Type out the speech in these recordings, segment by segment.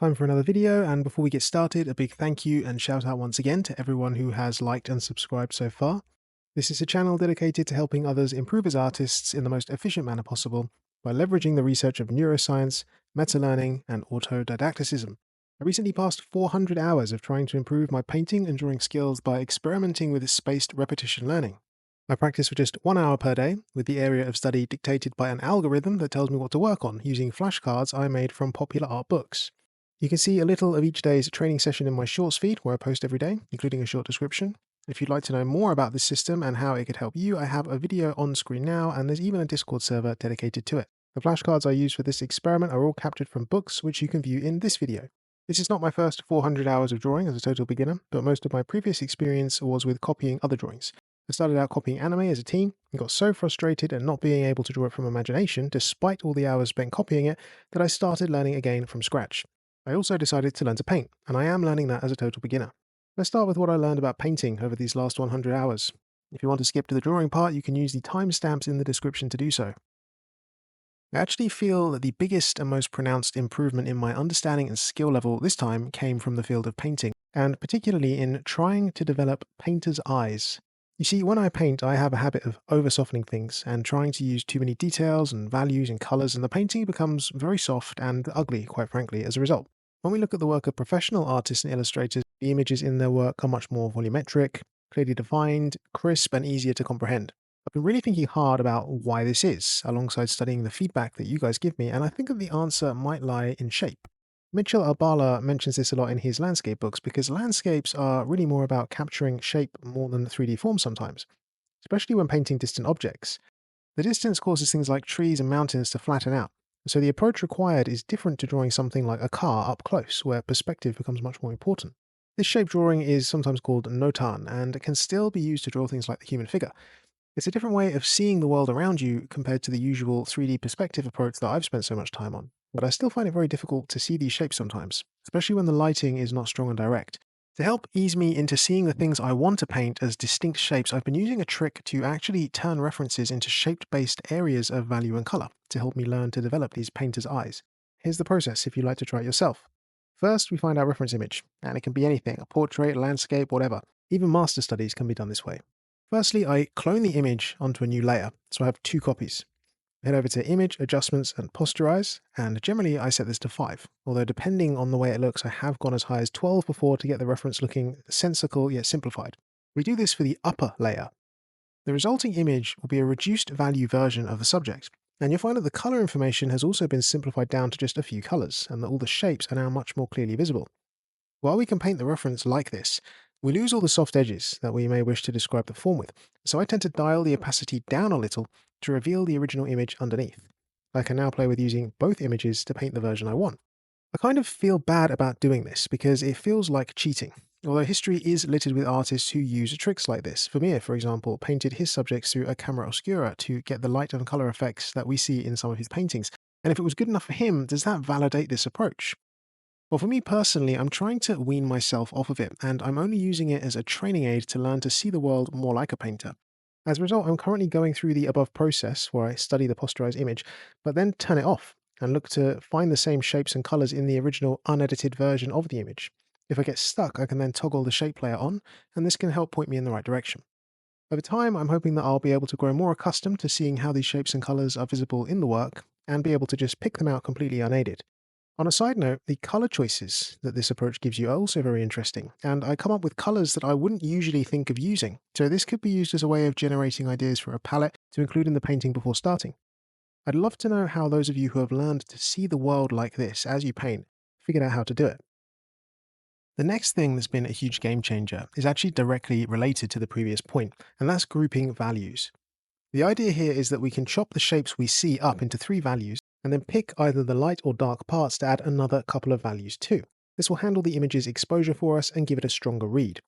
Time for another video, and before we get started, a big thank you and shout out once again to everyone who has liked and subscribed so far. This is a channel dedicated to helping others improve as artists in the most efficient manner possible by leveraging the research of neuroscience, meta-learning, and autodidacticism. I recently passed 400 hours of trying to improve my painting and drawing skills by experimenting with spaced repetition learning. I practice for just 1 hour per day, with the area of study dictated by an algorithm that tells me what to work on using flashcards I made from popular art books. You can see a little of each day's training session in my Shorts feed, where I post every day, including a short description. If you'd like to know more about this system and how it could help you, I have a video on screen now, and there's even a Discord server dedicated to it. The flashcards I use for this experiment are all captured from books, which you can view in this video. This is not my first 400 hours of drawing as a total beginner, but most of my previous experience was with copying other drawings. I started out copying anime as a teen and got so frustrated at not being able to draw it from imagination, despite all the hours spent copying it, that I started learning again from scratch. I also decided to learn to paint, and I am learning that as a total beginner. Let's start with what I learned about painting over these last 100 hours. If you want to skip to the drawing part, you can use the timestamps in the description to do so. I actually feel that the biggest and most pronounced improvement in my understanding and skill level this time came from the field of painting, and particularly in trying to develop painter's eyes. You see, when I paint, I have a habit of over-softening things and trying to use too many details and values and colors, and the painting becomes very soft and ugly, quite frankly, as a result. When we look at the work of professional artists and illustrators, the images in their work are much more volumetric, clearly defined, crisp, and easier to comprehend. I've been really thinking hard about why this is, alongside studying the feedback that you guys give me, and I think that the answer might lie in shape. Mitchell Albala mentions this a lot in his landscape books because landscapes are really more about capturing shape more than 3D form sometimes, especially when painting distant objects. The distance causes things like trees and mountains to flatten out, so the approach required is different to drawing something like a car up close, where perspective becomes much more important. This shape drawing is sometimes called notan, and can still be used to draw things like the human figure. It's a different way of seeing the world around you compared to the usual 3D perspective approach that I've spent so much time on, but I still find it very difficult to see these shapes sometimes, especially when the lighting is not strong and direct. To help ease me into seeing the things I want to paint as distinct shapes, I've been using a trick to actually turn references into shaped-based areas of value and color to help me learn to develop these painter's eyes. Here's the process if you'd like to try it yourself. First, we find our reference image, and it can be anything, a portrait, landscape, whatever. Even master studies can be done this way. Firstly, I clone the image onto a new layer, so I have 2 copies. Head over to Image, Adjustments, and Posterize, and generally I set this to 5, although depending on the way it looks, I have gone as high as 12 before to get the reference looking sensical yet simplified. We do this for the upper layer. The resulting image will be a reduced value version of the subject, and you'll find that the color information has also been simplified down to just a few colors, and that all the shapes are now much more clearly visible. While we can paint the reference like this, we lose all the soft edges that we may wish to describe the form with, so I tend to dial the opacity down a little to reveal the original image underneath. I can now play with using both images to paint the version I want. I kind of feel bad about doing this because it feels like cheating, although history is littered with artists who use tricks like this. Vermeer, for example, painted his subjects through a camera obscura to get the light and color effects that we see in some of his paintings, and if it was good enough for him, does that validate this approach? Well, for me personally, I'm trying to wean myself off of it, and I'm only using it as a training aid to learn to see the world more like a painter. As a result, I'm currently going through the above process where I study the posterized image, but then turn it off and look to find the same shapes and colors in the original unedited version of the image. If I get stuck, I can then toggle the shape layer on, and this can help point me in the right direction. Over time, I'm hoping that I'll be able to grow more accustomed to seeing how these shapes and colors are visible in the work, and be able to just pick them out completely unaided. On a side note, the color choices that this approach gives you are also very interesting, and I come up with colors that I wouldn't usually think of using, so this could be used as a way of generating ideas for a palette to include in the painting before starting. I'd love to know how those of you who have learned to see the world like this as you paint figured out how to do it. The next thing that's been a huge game changer is actually directly related to the previous point, and that's grouping values. The idea here is that we can chop the shapes we see up into 3 values, and then pick either the light or dark parts to add another couple of values too. This will handle the image's exposure for us and give it a stronger read.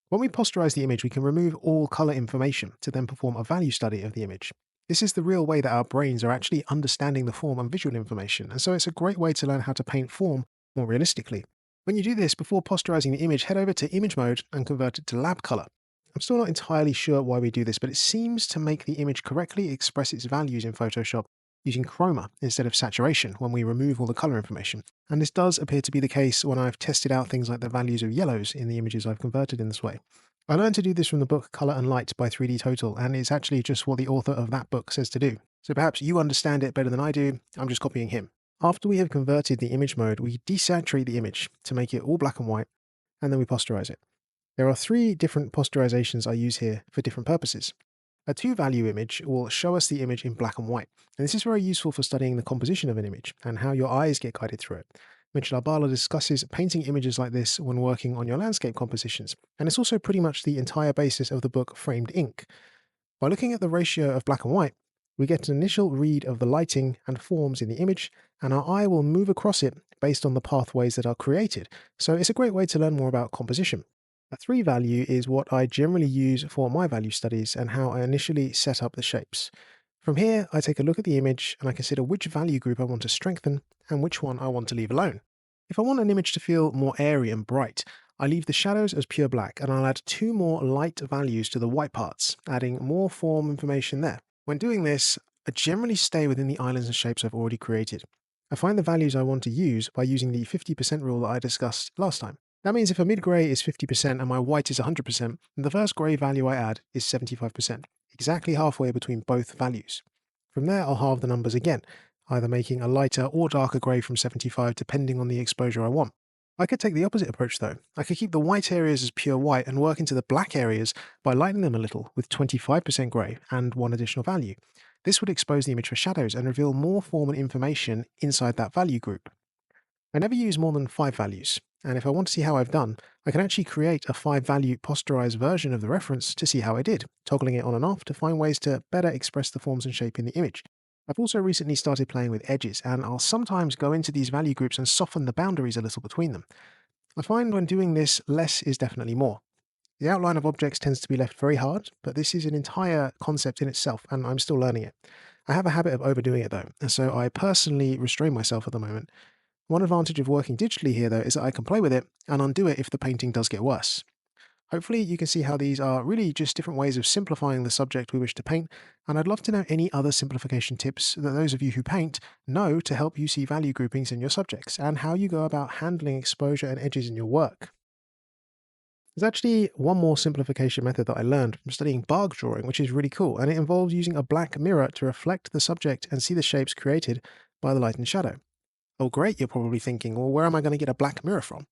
When we posterize the image, we can remove all color information to then perform a value study of the image. This is the real way that our brains are actually understanding the form and visual information, and so it's a great way to learn how to paint form more realistically. When you do this, before posterizing the image, head over to Image Mode and convert it to Lab Color. I'm still not entirely sure why we do this, but it seems to make the image correctly express its values in Photoshop using chroma instead of saturation when we remove all the color information. And this does appear to be the case when I've tested out things like the values of yellows in the images I've converted in this way. I learned to do this from the book Color and Light by 3D Total, and it's actually just what the author of that book says to do. So perhaps you understand it better than I do, I'm just copying him. After we have converted the image mode, we desaturate the image to make it all black and white, and then we posterize it. There are 3 different posterizations I use here for different purposes. A 2-value image will show us the image in black and white, and this is very useful for studying the composition of an image and how your eyes get guided through it. Mitchell Arbala discusses painting images like this when working on your landscape compositions, and it's also pretty much the entire basis of the book Framed Ink. By looking at the ratio of black and white, we get an initial read of the lighting and forms in the image, and our eye will move across it based on the pathways that are created, so it's a great way to learn more about composition. A 3-value is what I generally use for my value studies and how I initially set up the shapes. From here, I take a look at the image and I consider which value group I want to strengthen and which one I want to leave alone. If I want an image to feel more airy and bright, I leave the shadows as pure black and I'll add 2 more light values to the white parts, adding more form information there. When doing this, I generally stay within the islands and shapes I've already created. I find the values I want to use by using the 50% rule that I discussed last time. That means if a mid-grey is 50% and my white is 100%, then the first grey value I add is 75%, exactly halfway between both values. From there, I'll halve the numbers again, either making a lighter or darker grey from 75 depending on the exposure I want. I could take the opposite approach though. I could keep the white areas as pure white and work into the black areas by lightening them a little with 25% grey and 1 additional value. This would expose the image for shadows and reveal more form and information inside that value group. I never use more than 5 values, and if I want to see how I've done, I can actually create a 5-value posterized version of the reference to see how I did, toggling it on and off to find ways to better express the forms and shape in the image. I've also recently started playing with edges, and I'll sometimes go into these value groups and soften the boundaries a little between them. I find when doing this, less is definitely more. The outline of objects tends to be left very hard, but this is an entire concept in itself, and I'm still learning it. I have a habit of overdoing it though, and so I personally restrain myself at the moment. One advantage of working digitally here, though, is that I can play with it and undo it if the painting does get worse. Hopefully you can see how these are really just different ways of simplifying the subject we wish to paint, and I'd love to know any other simplification tips that those of you who paint know to help you see value groupings in your subjects, and how you go about handling exposure and edges in your work. There's actually one more simplification method that I learned from studying Bargue Drawing, which is really cool, and it involves using a black mirror to reflect the subject and see the shapes created by the light and shadow. Oh great, you're probably thinking, well, where am I going to get a black mirror from?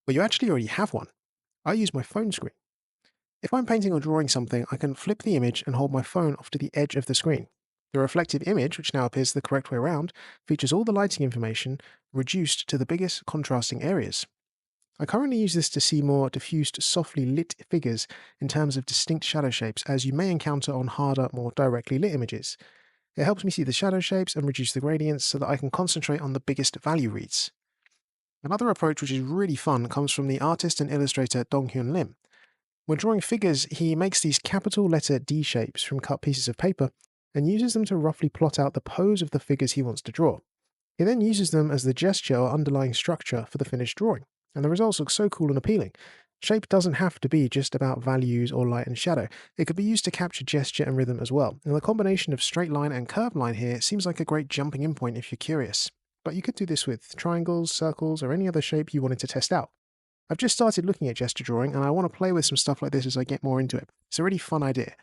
Well, you actually already have one. I use my phone screen. If I'm painting or drawing something, I can flip the image and hold my phone off to the edge of the screen. The reflective image, which now appears the correct way around, features all the lighting information reduced to the biggest contrasting areas. I currently use this to see more diffused, softly lit figures in terms of distinct shadow shapes, as you may encounter on harder, more directly lit images. It helps me see the shadow shapes and reduce the gradients so that I can concentrate on the biggest value reads. Another approach which is really fun comes from the artist and illustrator Dong-Hyun Lim. When drawing figures, he makes these capital letter D shapes from cut pieces of paper and uses them to roughly plot out the pose of the figures he wants to draw. He then uses them as the gesture or underlying structure for the finished drawing, and the results look so cool and appealing. Shape doesn't have to be just about values or light and shadow. It could be used to capture gesture and rhythm as well, and the combination of straight line and curved line here seems like a great jumping in point if you're curious. But you could do this with triangles, circles, or any other shape you wanted to test out. I've just started looking at gesture drawing, and I want to play with some stuff like this as I get more into it. It's a really fun idea.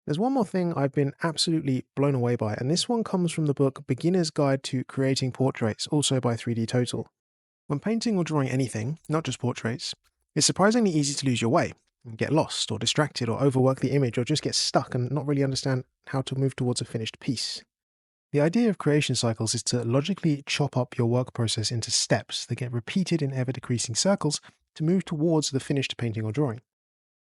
There's one more thing I've been absolutely blown away by, and this one comes from the book Beginner's Guide to Creating Portraits, also by 3D Total. When painting or drawing anything, not just portraits, it's surprisingly easy to lose your way and get lost or distracted or overwork the image or just get stuck and not really understand how to move towards a finished piece. The idea of creation cycles is to logically chop up your work process into steps that get repeated in ever-decreasing circles to move towards the finished painting or drawing.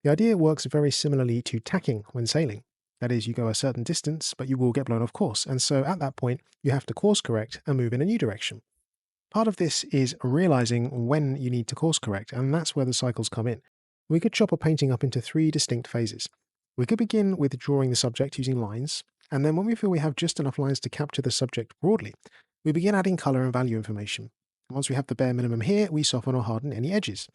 The idea works very similarly to tacking when sailing. That is, you go a certain distance, but you will get blown off course, and so at that point, you have to course correct and move in a new direction. Part of this is realizing when you need to course correct, and that's where the cycles come in. We could chop a painting up into 3 distinct phases. We could begin with drawing the subject using lines, and then when we feel we have just enough lines to capture the subject broadly, we begin adding color and value information. Once we have the bare minimum here, we soften or harden any edges.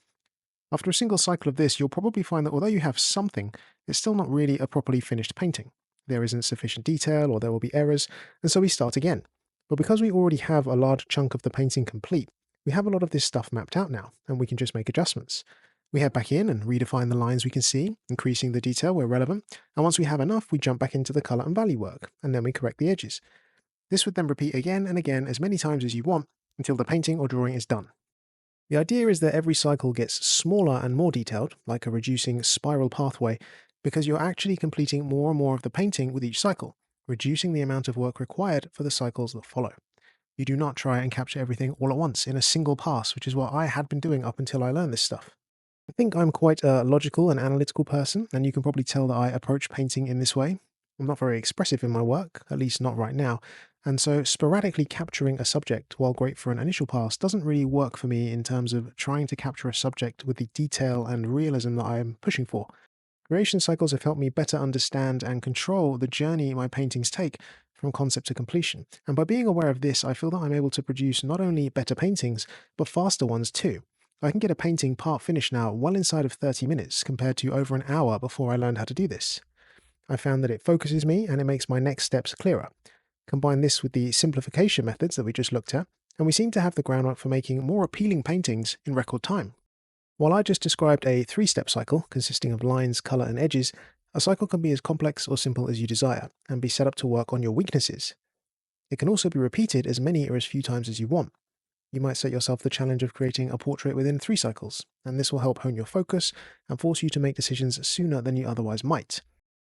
After a single cycle of this, you'll probably find that although you have something, it's still not really a properly finished painting. there isn't sufficient detail or there will be errors, and so we start again. But because we already have a large chunk of the painting complete, we have a lot of this stuff mapped out now, and we can just make adjustments. We head back in and redefine the lines we can see, increasing the detail where relevant, and once we have enough, we jump back into the color and value work, and then we correct the edges. This would then repeat again and again as many times as you want until the painting or drawing is done. The idea is that every cycle gets smaller and more detailed, like a reducing spiral pathway, because you're actually completing more and more of the painting with each cycle, reducing the amount of work required for the cycles that follow. You do not try and capture everything all at once in a single pass, which is what I had been doing up until I learned this stuff. I think I'm quite a logical and analytical person, and you can probably tell that I approach painting in this way. I'm not very expressive in my work, at least not right now, and so sporadically capturing a subject, while great for an initial pass, doesn't really work for me in terms of trying to capture a subject with the detail and realism that I am pushing for. Creation cycles have helped me better understand and control the journey my paintings take from concept to completion, and by being aware of this, I feel that I'm able to produce not only better paintings, but faster ones too. I can get a painting part finished now well inside of 30 minutes compared to over an hour before I learned how to do this. I found that it focuses me and it makes my next steps clearer. Combine this with the simplification methods that we just looked at, and we seem to have the groundwork for making more appealing paintings in record time. While I just described a 3-step cycle consisting of lines, color, and edges, a cycle can be as complex or simple as you desire and be set up to work on your weaknesses. It can also be repeated as many or as few times as you want. You might set yourself the challenge of creating a portrait within 3 cycles, and this will help hone your focus and force you to make decisions sooner than you otherwise might.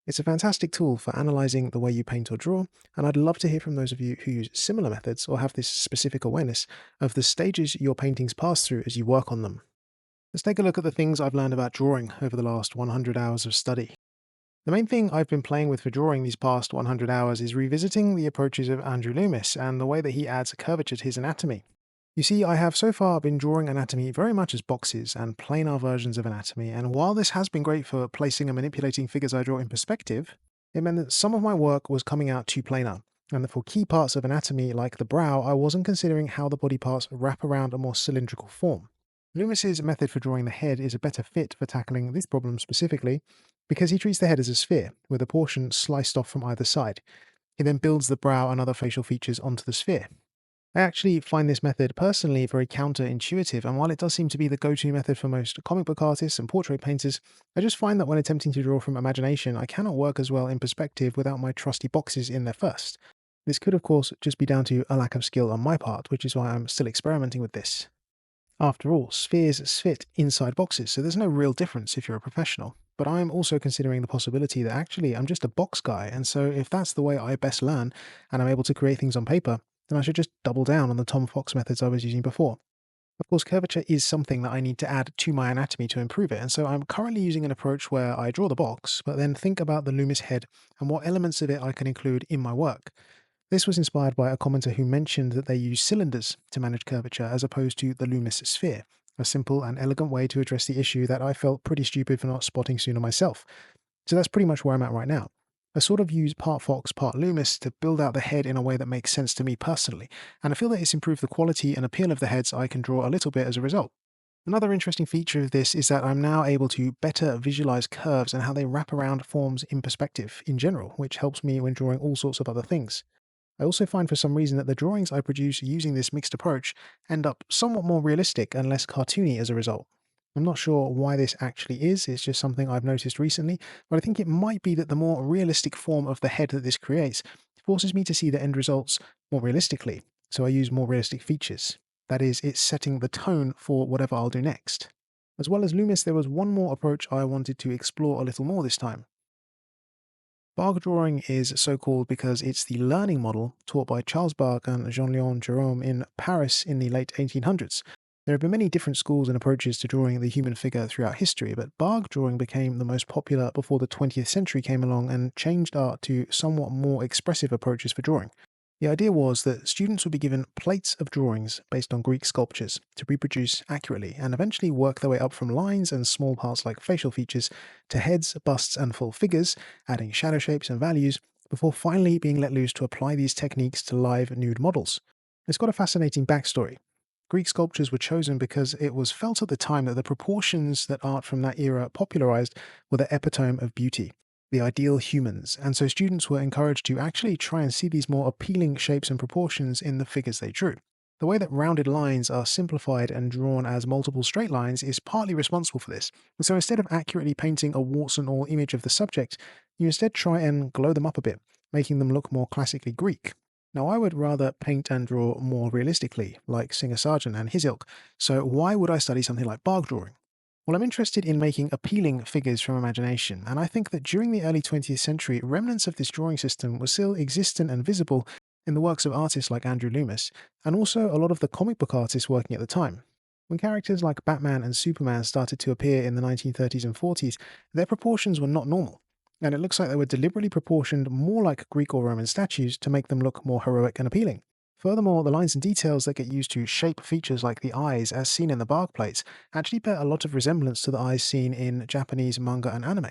It's a fantastic tool for analyzing the way you paint or draw, and I'd love to hear from those of you who use similar methods or have this specific awareness of the stages your paintings pass through as you work on them. Let's take a look at the things I've learned about drawing over the last 100 hours of study. The main thing I've been playing with for drawing these past 100 hours is revisiting the approaches of Andrew Loomis and the way that he adds curvature to his anatomy. You see, I have so far been drawing anatomy very much as boxes and planar versions of anatomy, and while this has been great for placing and manipulating figures I draw in perspective, it meant that some of my work was coming out too planar, and that for key parts of anatomy like the brow, I wasn't considering how the body parts wrap around a more cylindrical form. Loomis's method for drawing the head is a better fit for tackling this problem specifically, because he treats the head as a sphere, with a portion sliced off from either side. He then builds the brow and other facial features onto the sphere. I actually find this method personally very counterintuitive, and while it does seem to be the go-to method for most comic book artists and portrait painters, I just find that when attempting to draw from imagination, I cannot work as well in perspective without my trusty boxes in there first. This could of course just be down to a lack of skill on my part, which is why I'm still experimenting with this. After all, spheres fit inside boxes, so there's no real difference if you're a professional. But I'm also considering the possibility that actually I'm just a box guy, and so if that's the way I best learn, and I'm able to create things on paper, then I should just double down on the Tom Fox methods I was using before. Of course, curvature is something that I need to add to my anatomy to improve it, and so I'm currently using an approach where I draw the box, but then think about the Loomis head and what elements of it I can include in my work. This was inspired by a commenter who mentioned that they use cylinders to manage curvature as opposed to the Loomis sphere, a simple and elegant way to address the issue that I felt pretty stupid for not spotting sooner myself. So that's pretty much where I'm at right now. I sort of use part Fox, part Loomis to build out the head in a way that makes sense to me personally, and I feel that it's improved the quality and appeal of the heads I can draw a little bit as a result. Another interesting feature of this is that I'm now able to better visualize curves and how they wrap around forms in perspective in general, which helps me when drawing all sorts of other things. I also find for some reason that the drawings I produce using this mixed approach end up somewhat more realistic and less cartoony as a result. I'm not sure why this actually is, it's just something I've noticed recently, but I think it might be that the more realistic form of the head that this creates forces me to see the end results more realistically, so I use more realistic features. That is, it's setting the tone for whatever I'll do next. As well as Loomis, there was one more approach I wanted to explore a little more this time. Bargue Drawing is so called because it's the learning model taught by Charles Bargue and Jean-Léon Gérôme in Paris in the late 1800s. There have been many different schools and approaches to drawing the human figure throughout history, but Bargue Drawing became the most popular before the 20th century came along and changed art to somewhat more expressive approaches for drawing. The idea was that students would be given plates of drawings based on Greek sculptures to reproduce accurately and eventually work their way up from lines and small parts like facial features to heads, busts, and full figures, adding shadow shapes and values, before finally being let loose to apply these techniques to live nude models. It's got a fascinating backstory. Greek sculptures were chosen because it was felt at the time that the proportions that art from that era popularized were the epitome of beauty. the ideal humans, and so students were encouraged to actually try and see these more appealing shapes and proportions in the figures they drew. The way that rounded lines are simplified and drawn as multiple straight lines is partly responsible for this. And so instead of accurately painting a warts and all image of the subject, you instead try and glow them up a bit, making them look more classically Greek. Now, I would rather paint and draw more realistically, like Singer Sargent and his ilk, so why would I study something like bargue drawing? Well, I'm interested in making appealing figures from imagination, and I think that during the early 20th century, remnants of this drawing system were still existent and visible in the works of artists like Andrew Loomis, and also a lot of the comic book artists working at the time. When characters like Batman and Superman started to appear in the 1930s and 40s, their proportions were not normal, and it looks like they were deliberately proportioned more like Greek or Roman statues to make them look more heroic and appealing. Furthermore, the lines and details that get used to shape features like the eyes as seen in the bark plates actually bear a lot of resemblance to the eyes seen in Japanese manga and anime.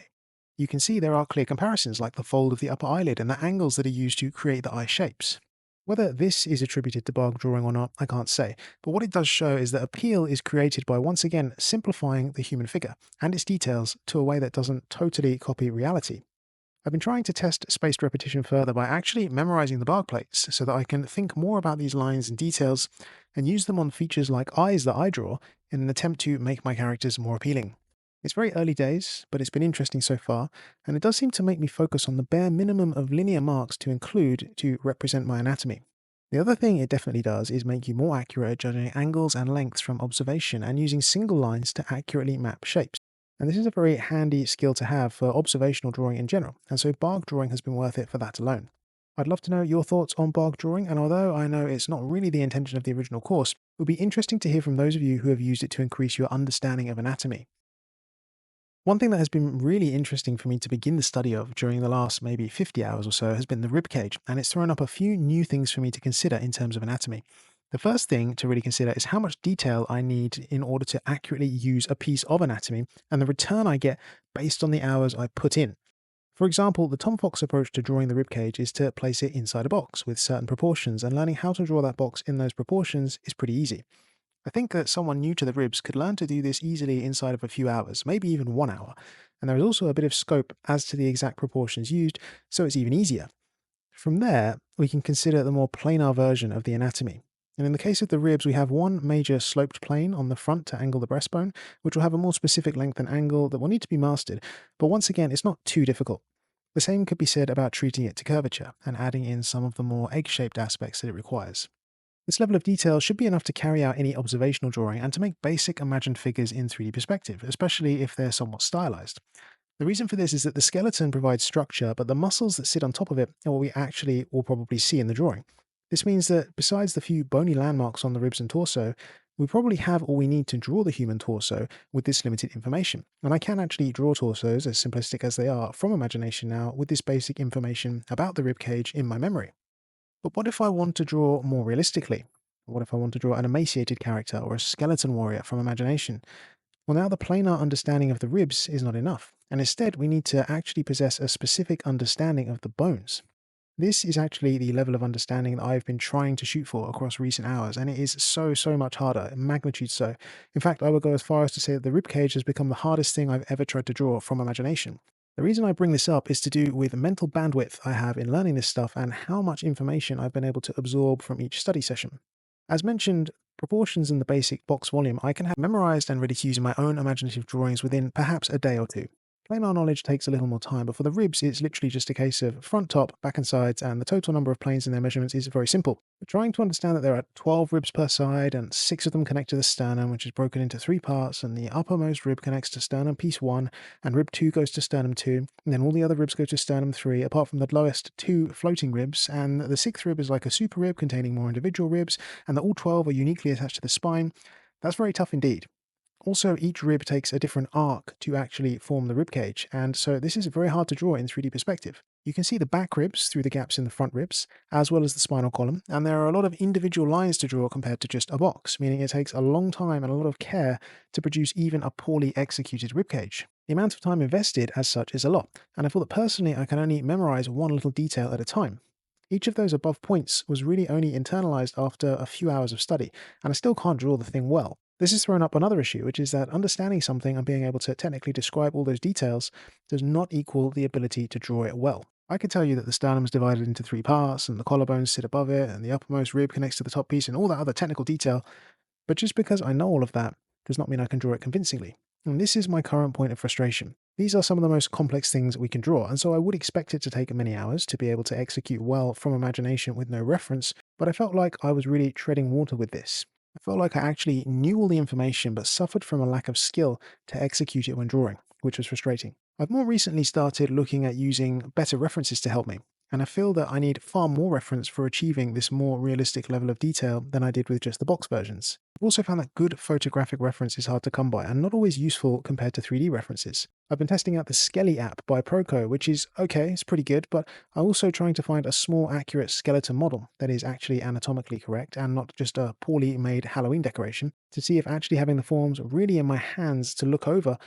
You can see there are clear comparisons like the fold of the upper eyelid and the angles that are used to create the eye shapes. Whether this is attributed to bark drawing or not, I can't say, but what it does show is that appeal is created by once again simplifying the human figure and its details to a way that doesn't totally copy reality. I've been trying to test spaced repetition further by actually memorizing the bark plates so that I can think more about these lines and details and use them on features like eyes that I draw in an attempt to make my characters more appealing. It's very early days, but it's been interesting so far, and it does seem to make me focus on the bare minimum of linear marks to include to represent my anatomy. The other thing it definitely does is make you more accurate at judging angles and lengths from observation and using single lines to accurately map shapes. And this is a very handy skill to have for observational drawing in general, and so bargue drawing has been worth it for that alone. I'd love to know your thoughts on bargue drawing, and although I know it's not really the intention of the original course, it would be interesting to hear from those of you who have used it to increase your understanding of anatomy. One thing that has been really interesting for me to begin the study of during the last maybe 50 hours or so has been the rib cage, and it's thrown up a few new things for me to consider in terms of anatomy. The first thing to really consider is how much detail I need in order to accurately use a piece of anatomy and the return I get based on the hours I put in. For example, the Tom Fox approach to drawing the rib cage is to place it inside a box with certain proportions, and learning how to draw that box in those proportions is pretty easy. I think that someone new to the ribs could learn to do this easily inside of a few hours, maybe even 1 hour, and there is also a bit of scope as to the exact proportions used, so it's even easier. From there, we can consider the more planar version of the anatomy. And in the case of the ribs, we have one major sloped plane on the front to angle the breastbone, which will have a more specific length and angle that will need to be mastered, but once again, it's not too difficult. The same could be said about treating it to curvature and adding in some of the more egg-shaped aspects that it requires. This level of detail should be enough to carry out any observational drawing and to make basic imagined figures in 3D perspective, especially if they're somewhat stylized. The reason for this is that the skeleton provides structure, but the muscles that sit on top of it are what we actually will probably see in the drawing. This means that besides the few bony landmarks on the ribs and torso, we probably have all we need to draw the human torso with this limited information. And I can actually draw torsos, as simplistic as they are, from imagination now with this basic information about the rib cage in my memory. But what if I want to draw more realistically? What if I want to draw an emaciated character or a skeleton warrior from imagination? Well, now the planar understanding of the ribs is not enough, and instead we need to actually possess a specific understanding of the bones. This is actually the level of understanding that I've been trying to shoot for across recent hours, and it is so much harder, magnitude so. In fact, I would go as far as to say that the rib cage has become the hardest thing I've ever tried to draw from imagination. The reason I bring this up is to do with the mental bandwidth I have in learning this stuff and how much information I've been able to absorb from each study session. As mentioned, proportions in the basic box volume I can have memorized and ready to use in my own imaginative drawings within perhaps a day or two. Planar knowledge takes a little more time, but for the ribs, it's literally just a case of front, top, back and sides, and the total number of planes and their measurements is very simple. But trying to understand that there are 12 ribs per side, and 6 of them connect to the sternum, which is broken into 3 parts, and the uppermost rib connects to sternum piece 1, and rib 2 goes to sternum 2, and then all the other ribs go to sternum 3, apart from the lowest 2 floating ribs, and the 6th rib is like a super rib containing more individual ribs, and that all 12 are uniquely attached to the spine. That's very tough indeed. Also, each rib takes a different arc to actually form the rib cage, and so this is very hard to draw in 3D perspective. You can see the back ribs through the gaps in the front ribs, as well as the spinal column, and there are a lot of individual lines to draw compared to just a box, meaning it takes a long time and a lot of care to produce even a poorly executed rib cage. The amount of time invested as such is a lot, and I feel that personally I can only memorize one little detail at a time. Each of those above points was really only internalized after a few hours of study, and I still can't draw the thing well. This has thrown up another issue, which is that understanding something and being able to technically describe all those details does not equal the ability to draw it well. I could tell you that the sternum is divided into 3 parts, and the collarbones sit above it, and the uppermost rib connects to the top piece, and all that other technical detail, but just because I know all of that does not mean I can draw it convincingly. And this is my current point of frustration. These are some of the most complex things we can draw, and so I would expect it to take many hours to be able to execute well from imagination with no reference, but I felt like I was really treading water with this. I felt like I actually knew all the information but suffered from a lack of skill to execute it when drawing, which was frustrating. I've more recently started looking at using better references to help me, and I feel that I need far more reference for achieving this more realistic level of detail than I did with just the box versions. I've also found that good photographic reference is hard to come by and not always useful compared to 3D references. I've been testing out the Skelly app by Proco, which is okay, it's pretty good, but I'm also trying to find a small, accurate skeleton model that is actually anatomically correct and not just a poorly made Halloween decoration, to see if actually having the forms really in my hands to look over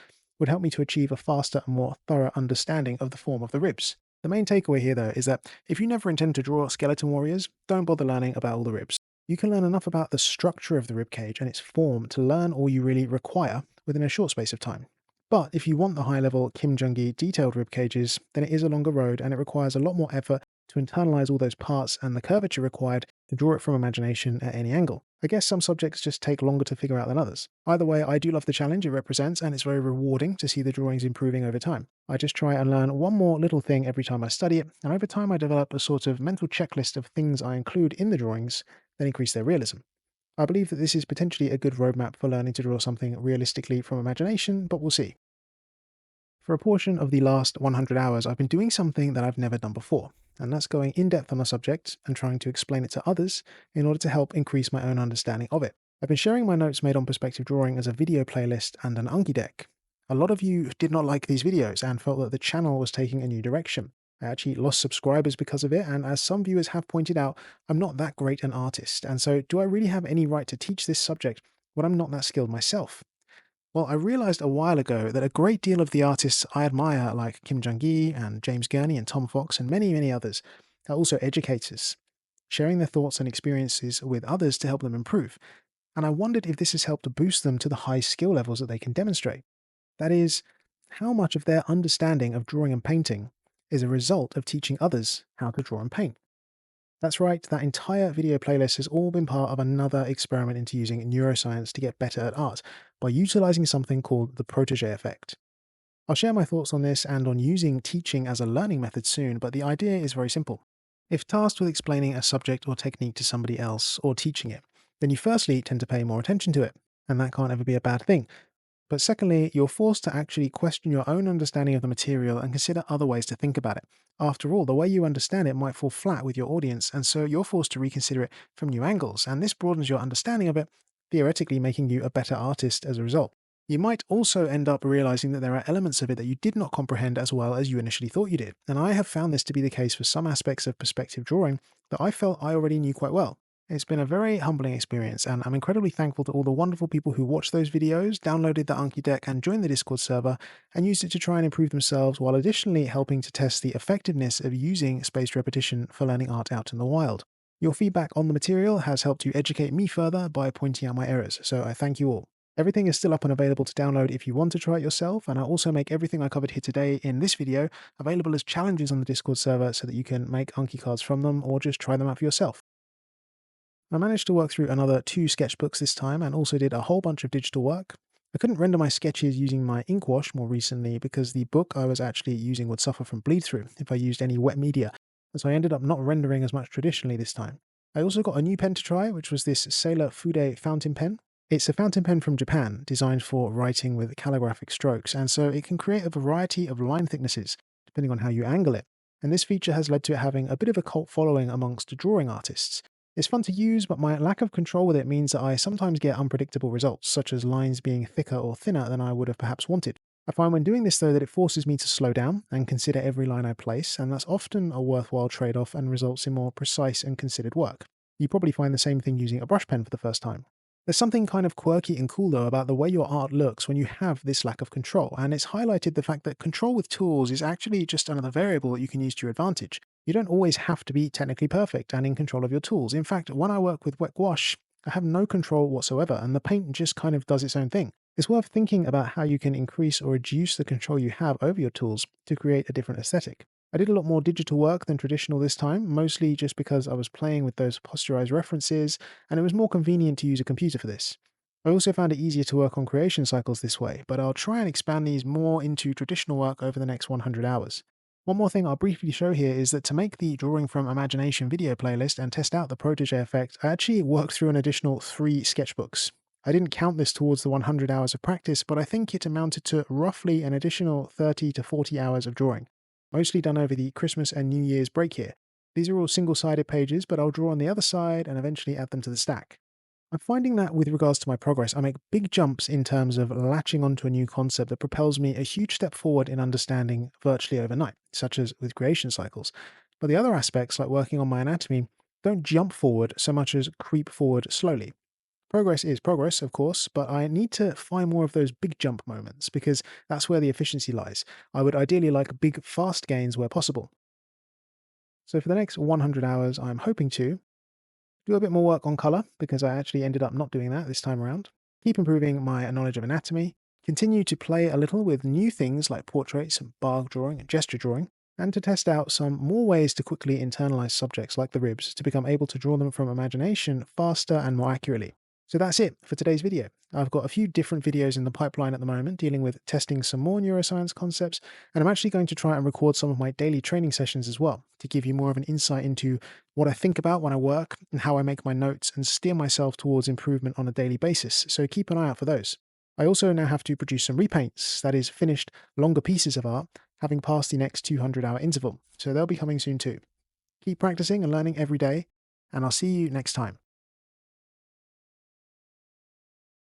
would help me to achieve a faster and more thorough understanding of the form of the ribs. The main takeaway here, though, is that if you never intend to draw skeleton warriors, don't bother learning about all the ribs. You can learn enough about the structure of the rib cage and its form to learn all you really require within a short space of time. But if you want the high-level Kim Jong-gi detailed rib cages, then it is a longer road and it requires a lot more effort to internalize all those parts and the curvature required to draw it from imagination at any angle. I guess some subjects just take longer to figure out than others. Either way, I do love the challenge it represents, and it's very rewarding to see the drawings improving over time. I just try and learn one more little thing every time I study it, and over time I develop a sort of mental checklist of things I include in the drawings that increase their realism. I believe that this is potentially a good roadmap for learning to draw something realistically from imagination, but we'll see. For a portion of the last 100 hours, I've been doing something that I've never done before, and that's going in depth on a subject and trying to explain it to others in order to help increase my own understanding of it. I've been sharing my notes made on perspective drawing as a video playlist and an Anki deck. A lot of you did not like these videos and felt that the channel was taking a new direction. I actually lost subscribers because of it, and as some viewers have pointed out, I'm not that great an artist, and so do I really have any right to teach this subject when I'm not that skilled myself? Well, I realized a while ago that a great deal of the artists I admire, like Kim Jong-gi and James Gurney and Tom Fox and many, many others, are also educators, sharing their thoughts and experiences with others to help them improve. And I wondered if this has helped to boost them to the high skill levels that they can demonstrate. That is, how much of their understanding of drawing and painting is a result of teaching others how to draw and paint. That's right, that entire video playlist has all been part of another experiment into using neuroscience to get better at art by utilizing something called the Protégé Effect. I'll share my thoughts on this and on using teaching as a learning method soon, but the idea is very simple. If tasked with explaining a subject or technique to somebody else or teaching it, then you firstly tend to pay more attention to it, and that can't ever be a bad thing. But secondly, you're forced to actually question your own understanding of the material and consider other ways to think about it. After all, the way you understand it might fall flat with your audience, and so you're forced to reconsider it from new angles, and this broadens your understanding of it, theoretically making you a better artist as a result. You might also end up realizing that there are elements of it that you did not comprehend as well as you initially thought you did, and I have found this to be the case for some aspects of perspective drawing that I felt I already knew quite well. It's been a very humbling experience, and I'm incredibly thankful to all the wonderful people who watched those videos, downloaded the Anki deck, and joined the Discord server, and used it to try and improve themselves, while additionally helping to test the effectiveness of using spaced repetition for learning art out in the wild. Your feedback on the material has helped to educate me further by pointing out my errors, so I thank you all. Everything is still up and available to download if you want to try it yourself, and I'll also make everything I covered here today in this video available as challenges on the Discord server so that you can make Anki cards from them or just try them out for yourself. I managed to work through another 2 sketchbooks this time and also did a whole bunch of digital work. I couldn't render my sketches using my ink wash more recently because the book I was actually using would suffer from bleed through if I used any wet media, so I ended up not rendering as much traditionally this time. I also got a new pen to try, which was this Sailor Fude fountain pen. It's a fountain pen from Japan, designed for writing with calligraphic strokes, and so it can create a variety of line thicknesses, depending on how you angle it. And this feature has led to it having a bit of a cult following amongst drawing artists. It's fun to use, but my lack of control with it means that I sometimes get unpredictable results, such as lines being thicker or thinner than I would have perhaps wanted. I find when doing this, though, that it forces me to slow down and consider every line I place, and that's often a worthwhile trade-off and results in more precise and considered work. You probably find the same thing using a brush pen for the first time. There's something kind of quirky and cool, though, about the way your art looks when you have this lack of control, and it's highlighted the fact that control with tools is actually just another variable that you can use to your advantage. You don't always have to be technically perfect and in control of your tools. In fact, when I work with wet gouache, I have no control whatsoever, and the paint just kind of does its own thing. It's worth thinking about how you can increase or reduce the control you have over your tools to create a different aesthetic. I did a lot more digital work than traditional this time, mostly just because I was playing with those posterized references, and it was more convenient to use a computer for this. I also found it easier to work on creation cycles this way, but I'll try and expand these more into traditional work over the next 100 hours. One more thing I'll briefly show here is that to make the Drawing from Imagination video playlist and test out the Protégé Effect, I actually worked through an additional 3 sketchbooks. I didn't count this towards the 100 hours of practice, but I think it amounted to roughly an additional 30 to 40 hours of drawing, mostly done over the Christmas and New Year's break here. These are all single-sided pages, but I'll draw on the other side and eventually add them to the stack. I'm finding that with regards to my progress, I make big jumps in terms of latching onto a new concept that propels me a huge step forward in understanding virtually overnight, such as with creation cycles. But the other aspects, like working on my anatomy, don't jump forward so much as creep forward slowly. Progress is progress, of course, but I need to find more of those big jump moments because that's where the efficiency lies. I would ideally like big, fast gains where possible. So for the next 100 hours, I'm hoping to do a bit more work on color because I actually ended up not doing that this time around. Keep improving my knowledge of anatomy. Continue to play a little with new things like portraits, bargue drawing, and gesture drawing, and to test out some more ways to quickly internalize subjects like the ribs to become able to draw them from imagination faster and more accurately. So that's it for today's video. I've got a few different videos in the pipeline at the moment dealing with testing some more neuroscience concepts, and I'm actually going to try and record some of my daily training sessions as well to give you more of an insight into what I think about when I work and how I make my notes and steer myself towards improvement on a daily basis, so keep an eye out for those. I also now have to produce some repaints, that is, finished longer pieces of art, having passed the next 200-hour interval, so they'll be coming soon too. Keep practicing and learning every day, and I'll see you next time.